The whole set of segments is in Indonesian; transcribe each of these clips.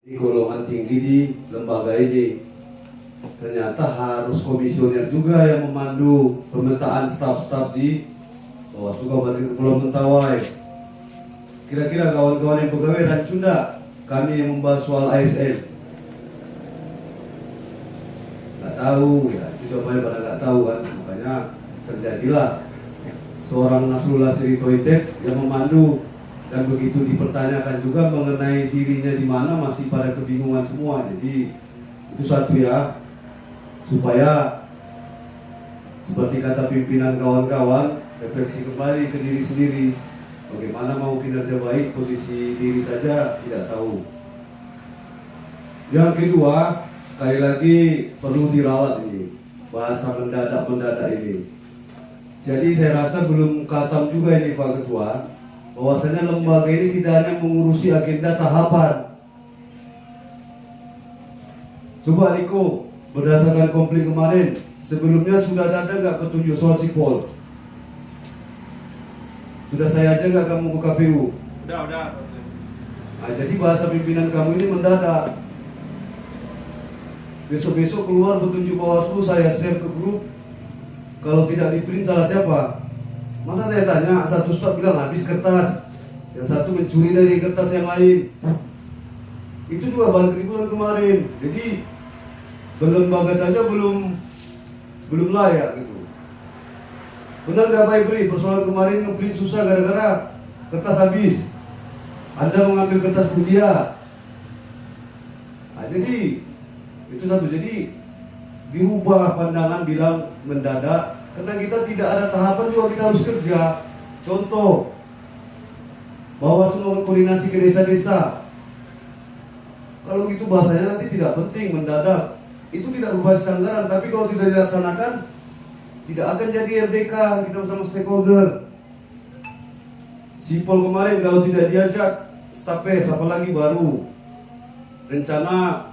Di golongan tinggi di lembaga ini ternyata harus komisioner juga yang memandu pemetaan staf-staf di Bawaslu Kabupaten Kepulauan Mentawai. Kira-kira kawan-kawan yang pegawai rancu enggak kami yang membahas soal ASN? Nggak tahu ya, itu pada nggak tahu kan, makanya terjadilah seorang Nasrullah Siritoitek yang memandu. Dan begitu dipertanyakan juga mengenai dirinya di mana, masih pada kebingungan semua. Jadi itu satu ya, supaya seperti kata pimpinan kawan-kawan, refleksi kembali ke diri sendiri. Bagaimana mau kinerja baik, posisi diri saja tidak tahu. Yang kedua, sekali lagi perlu dirawat ini, bahasa mendadak-mendadak ini. Jadi saya rasa belum khatam juga ini Pak Ketua, bahwasanya lembaga ini tidak hanya mengurusi agenda tahapan. Coba Niko, berdasarkan konflik kemarin, sebelumnya sudah ada nggak petunjuk soal sipol? Sudah saya aja nggak kamu ke KPU? Udah. Nah, jadi bahasa pimpinan kamu ini mendadak. Besok-besok keluar petunjuk Bawaslu, saya share ke grup. Kalau tidak di print salah siapa? Masa saya tanya, satu staf bilang habis kertas, yang satu mencuri dari kertas yang lain. Itu juga bahan keributan kemarin. Jadi berlembaga saja belum layak gitu. Benar nggak Pak Ibri? Persoalan kemarin nge-print susah gara-gara kertas habis. Anda mengambil kertas Budia. Nah, jadi itu satu. Jadi dirubah pandangan bilang mendadak. Karena kita tidak ada tahapan juga kita harus kerja. Contoh, Bawaslu koordinasi ke desa-desa. Kalau itu bahasanya nanti tidak penting, mendadak. Itu tidak berbasis anggaran, tapi kalau tidak dilaksanakan, tidak akan jadi RDK, kita bersama stakeholder. Sipol kemarin kalau tidak diajak, stafes, apalagi baru. Rencana,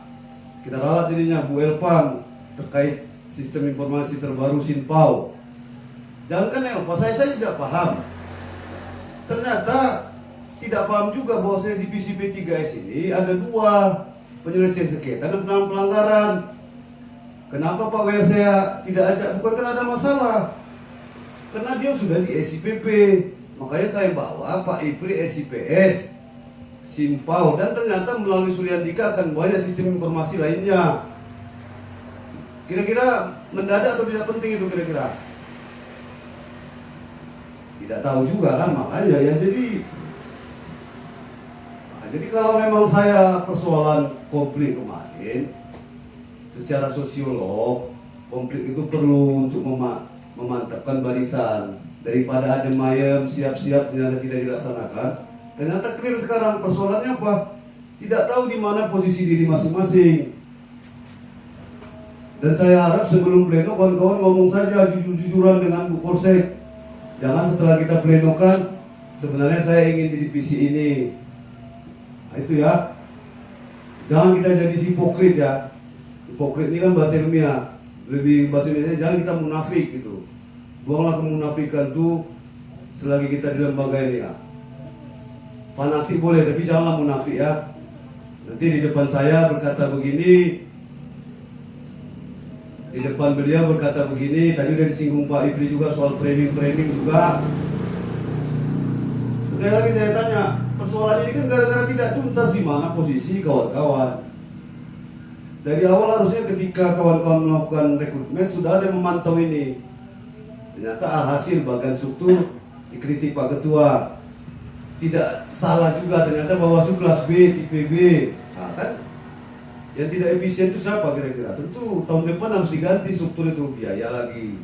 kita ralat jadinya Bu Elpam, terkait sistem informasi terbaru Sinpau. Jangankan Elpa, saya tidak paham. Ternyata tidak paham juga bahwa saya divisi P3S ini ada dua penyelesaian sengketa dan penanganan pelanggaran. Kenapa Pak WR saya tidak ajak? Bukan karena ada masalah, karena dia sudah di SIPP. Makanya saya bawa Pak Ipri SIPS, Sinpau, dan ternyata melalui Suryandika akan banyak sistem informasi lainnya. Kira-kira mendadak atau tidak penting itu kira-kira? Tidak tahu juga kan, makanya ya. Jadi kalau memang saya persoalan konflik kemarin, secara sosiolog, konflik itu perlu untuk memantapkan barisan. Daripada adem ayem, siap-siap ternyata tidak dilaksanakan. Ternyata clear sekarang persoalannya apa? Tidak tahu di mana posisi diri masing-masing. Dan saya harap sebelum pleno kawan-kawan ngomong saja jujur-jujuran dengan Bu Polsek. Jangan setelah kita plenokan, sebenarnya saya ingin di divisi ini. Nah, itu ya. Jangan kita jadi hipokrit ya. Hipokrit ini kan bahasa ilmiah. Lebih bahasa ilmiahnya jangan kita munafik gitu. Buanglah kemunafikan itu selagi kita di lembaga ini ya. Fanatik boleh, tapi janganlah munafik ya. Nanti di depan saya berkata begini, di depan beliau berkata begini. Tadi udah disinggung Pak Ipri juga soal framing juga. Sekali lagi saya tanya, persoalan ini kan gara-gara tidak tuntas di mana posisi kawan-kawan. Dari awal harusnya ketika kawan-kawan melakukan rekrutmen sudah ada yang memantau ini. Ternyata alhasil bagian struktur dikritik Pak Ketua. Tidak salah juga, ternyata Bawaslu kelas B, tipe B. Nah, kan yang tidak efisien itu siapa kira-kira? Tentu tahun depan harus diganti struktur itu, biaya lagi.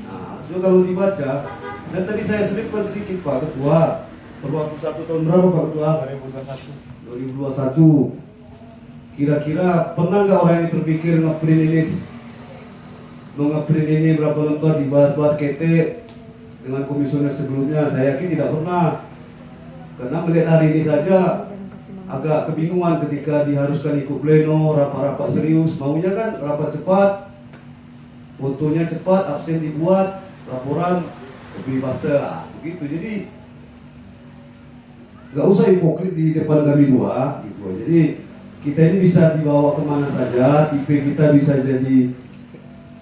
Nah, harusnya kalau dibaca. Dan tadi saya selipkan sedikit Pak Ketua. Perlu waktu 1 tahun berapa Pak Ketua? 2021. Kira-kira pernah nggak orang ini terpikir nge-print ini berapa lembar, dibahas-bahas kete dengan komisioner sebelumnya? Saya yakin tidak pernah. Karena melihat hari ini saja agak kebingungan ketika diharuskan ikut pleno, rapat-rapat serius. Maunya kan rapat cepat, fotonya cepat, absen dibuat, laporan lebih faster, begitu. Jadi nggak usah hipokrit di depan kami dua gitu. Jadi kita ini bisa dibawa kemana saja, tipe kita bisa jadi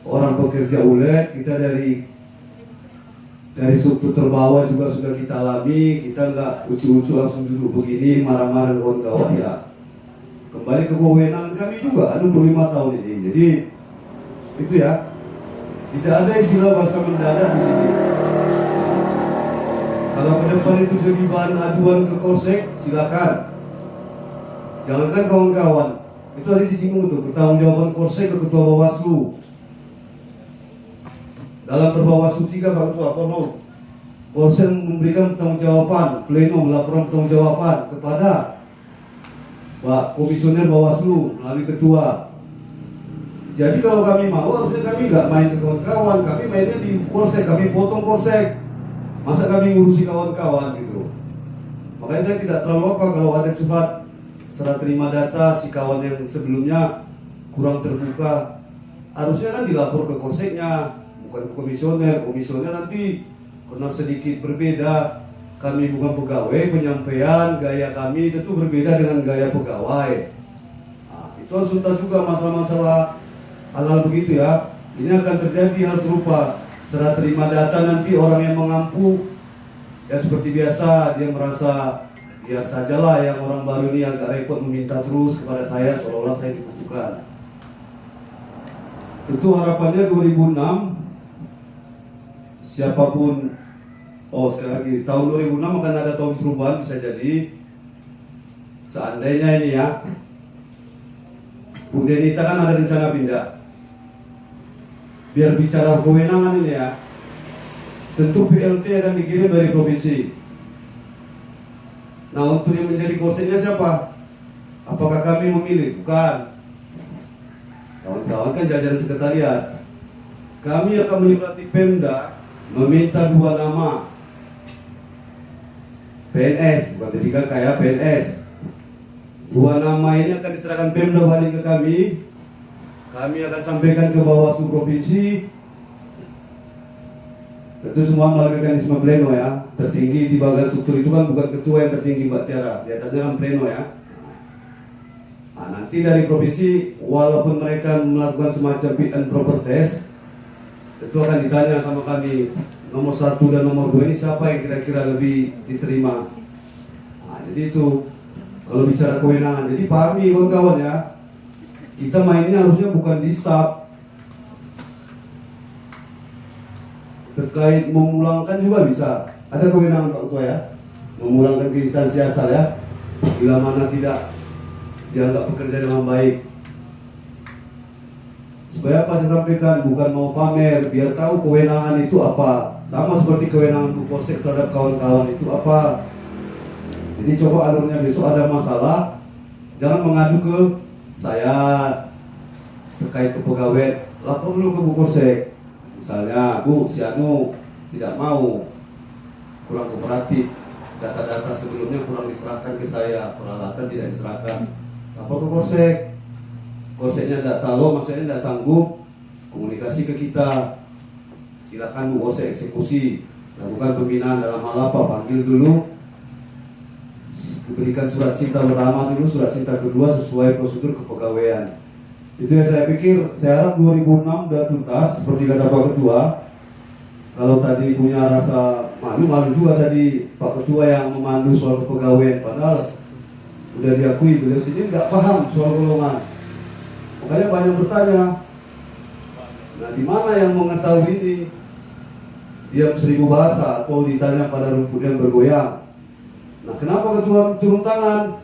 orang pekerja ulet, kita dari struktur terbawah juga sudah kita alami, kita nggak ucu-ucu langsung duduk begini, marah-marah kawan-kawan ya. Kembali ke kewenangan kami juga, 65 tahun ini, jadi itu ya, tidak ada istilah bahasa mendadak di sini. Kalau ke depan itu jadi bahan aduan ke Polsek, silakan. Jangankan kawan-kawan, itu ada disinggung tuh, pertanggungjawaban Polsek ke Ketua Bawaslu. Dalam Perbawaslu 3 Pak Ketua Polsek, Polsek memberikan pertanggungjawaban, pleno melaporkan pertanggungjawaban kepada Pak Komisioner Bawaslu melalui Ketua. Jadi kalau kami mau, harusnya kami nggak main ke kawan-kawan, kami mainnya di Polsek, kami potong Polsek. Masa kami ngurusi kawan-kawan gitu. Makanya saya tidak terlalu apa kalau ada curhat serah terima data si kawan yang sebelumnya kurang terbuka. Harusnya kan dilapor ke Polseknya, bukan ke komisioner. Komisioner nanti karena sedikit berbeda, kami bukan pegawai, penyampaian gaya kami tentu berbeda dengan gaya pegawai. Nah, itu harus tuntas juga masalah-masalah hal-hal begitu ya. Ini akan terjadi hal serupa. Serah terima data nanti orang yang mengampu ya seperti biasa, dia merasa ya sajalah yang orang baru ini agak repot meminta terus kepada saya seolah-olah saya dibutuhkan. Tentu harapannya 2006 siapapun, sekali lagi tahun 2006 akan ada tahun perubahan, bisa jadi seandainya ini ya Bu Denita kan ada rencana pindah. Biar bicara kewenangan ini ya, tentu PLT akan dikirim dari provinsi. Nah, untuk yang menjadi koseknya siapa? Apakah kami memilih? Bukan. Kawan-kawan kan jajaran sekretariat. Kami akan menyurati Pemda meminta 2 nama PNS, bukan pendidikan kayak PNS. 2 nama ini akan diserahkan Pemda balik ke kami. Kami akan sampaikan ke Bawaslu Provinsi. Tentu semua melalui mekanisme pleno ya. Tertinggi di bagian struktur itu kan bukan ketua yang tertinggi Mbak Tiara, di atasnya kan pleno ya. Nah, nanti dari provinsi, walaupun mereka melakukan semacam fit and proper test, tentu akan ditanya sama kami nomor 1 dan nomor 2 ini siapa yang kira-kira lebih diterima. Nah, jadi itu kalau bicara kewenangan. Jadi pahami kawan-kawan ya, kita mainnya harusnya bukan di staf. Terkait memulangkan juga bisa. Ada kewenangan Pak Ketua ya, memulangkan ke instansi asal ya, bila mana tidak dianggap bekerja dengan baik. Supaya apa saya sampaikan, bukan mau pamer, biar tahu kewenangan itu apa. Sama seperti kewenangan Bu Polsek terhadap kawan-kawan itu apa. Jadi coba alurnya besok ada masalah, jangan mengadu ke saya terkait kepegawaian, lapor dulu ke Bu Polsek. Misalnya, Bu, si Anu tidak mau, kurang kooperatif, data-data sebelumnya kurang diserahkan ke saya, peralatan tidak diserahkan, lapor ke Polsek. Polseknya tidak tahu, maksudnya tidak sanggup, komunikasi ke kita. Silakan Bu Polsek eksekusi, lakukan pembinaan dalam hal apa, panggil dulu, berikan surat cinta pertama dulu, surat cinta kedua sesuai prosedur kepegawaian. Itu yang saya pikir, saya harap 2006 sudah tuntas, seperti kata Pak Ketua. Kalau tadi punya rasa malu juga tadi Pak Ketua yang memandu soal kepegawaian, padahal udah diakui beliau sendiri nggak paham soal golongan. Makanya banyak bertanya, nah di mana yang mengetahui ini? Diam 1000 bahasa atau ditanya pada rumput yang bergoyang. Nah, kenapa ketua turun tangan?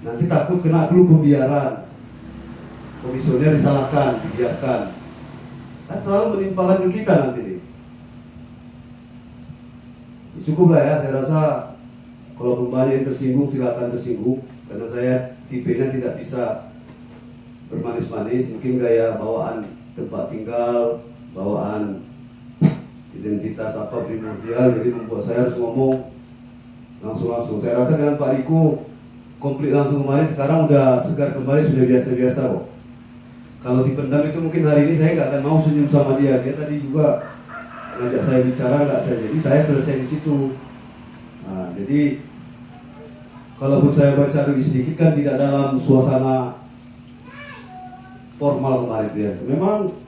Nanti takut kena dulu pembiaran. Komisioner disalahkan, dibiarkan. Kan selalu menimpakan ke kita nanti nih. Cukuplah ya, saya rasa kalau banyak yang tersinggung silakan tersinggung, karena saya tipenya tidak bisa bermanis-manis. Mungkin gaya bawaan tempat tinggal, bawaan identitas apa primordial, jadi membuat saya harus ngomong langsung. Saya rasa dengan Pak Riko komplit langsung kemarin, sekarang udah segar kembali, sudah biasa-biasa kok. Kalau dipendam itu mungkin hari ini saya nggak akan mau senyum sama dia. Dia tadi juga ngajak saya bicara, nggak saya, jadi saya selesai di situ. Nah, jadi kalaupun saya baca lebih sedikit kan tidak dalam suasana formal kemarin ya. Memang